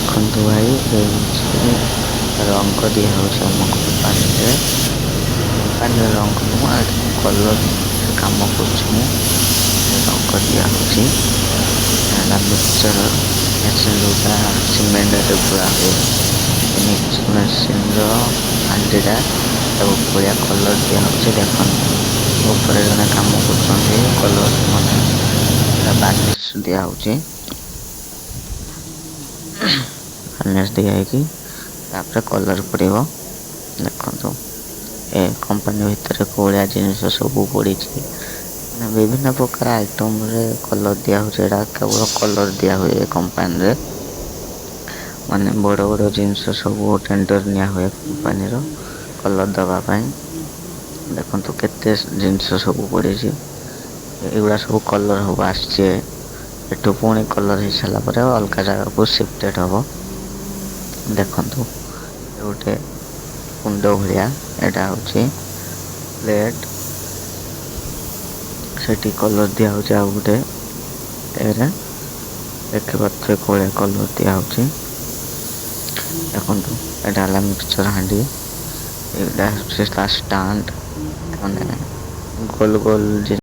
ଦେଖନ୍ତୁ ଭାଇ ରଙ୍ଗ ଦିଆ ହେଉଛି ଆମ କମ୍ପାନୀରେ। କମ୍ପାନୀର ରଙ୍ଗ ନୁହଁ, ଏଠି କଲର୍ କାମ କରୁଛି ମୁଁ। ରଙ୍ଗ ଦିଆ ହେଉଛି। ହେଲା ମିକ୍ସଚର ମେସିନ୍ ଯୋଉଟା ସିମେଣ୍ଟରେ ଗୋଳା ହୁଏ। ସେ ମିକ୍ସଚର ମେସିନ୍ର ହାଣ୍ଡିଟା ତାକୁ ବଢ଼ିଆ କଲର୍ ଦିଆ ହେଉଛି। ଦେଖନ୍ତୁ ଉପରେ ଜଣେ କାମ କରୁଛନ୍ତି, କଲର୍ ମାନେ ସେଟା ବାର୍ନିସ୍ ଦିଆ ହେଉଛି। ବାର୍ନିସ୍ ଦିଆ ହେଇକି ତାପରେ କଲର୍ ପଡ଼ିବ। ଦେଖନ୍ତୁ ଏ କମ୍ପାନୀ ଭିତରେ କୋଉଳିଆ ଜିନିଷ ସବୁ ପଡ଼ିଛି। ମାନେ ବିଭିନ୍ନ ପ୍ରକାର ଆଇଟମରେ କଲର୍ ଦିଆ ହେଉଛି। ଏଇଟା କେବଳ କଲର୍ ଦିଆ ହୁଏ ଏ କମ୍ପାନୀରେ। ମାନେ ବଡ଼ ବଡ଼ ଜିନିଷ ସବୁ ଟେଣ୍ଡର ନିଆ ହୁଏ କମ୍ପାନୀର କଲର୍ ଦବା ପାଇଁ। ଦେଖନ୍ତୁ କେତେ ଜିନିଷ ସବୁ ପଡ଼ିଛି। ଏଇଗୁଡ଼ା ସବୁ କଲର୍ ହବ ଆସିଛି। ଏଠୁ ପୁଣି କଲର୍ ହେଇସାରିଲା ପରେ ଅଲଗା ଜାଗାକୁ ସିଫ୍ଟେଡ୍ ହବ। ଦେଖନ୍ତୁ ଏ ଗୋଟେ କୁଣ୍ଡ ଭଳିଆ, ଏଇଟା ହେଉଛି ପ୍ଲେଟ୍। ସେଠି କଲର୍ ଦିଆ ହେଉଛି। ଆଉ ଗୋଟେ ଏରେ ଦେଖିପାରୁଥିବେ କୋଉଳିଆ କଲର୍ ଦିଆ ହେଉଛି। ଦେଖନ୍ତୁ ଏଇଟା ହେଲା ମିକ୍ସଚର ହାଣ୍ଡି। ଏଇଟା ହେଉଛି ତା ଷ୍ଟାଣ୍ଡ, ମାନେ ଗୋଲ ଗୋଲ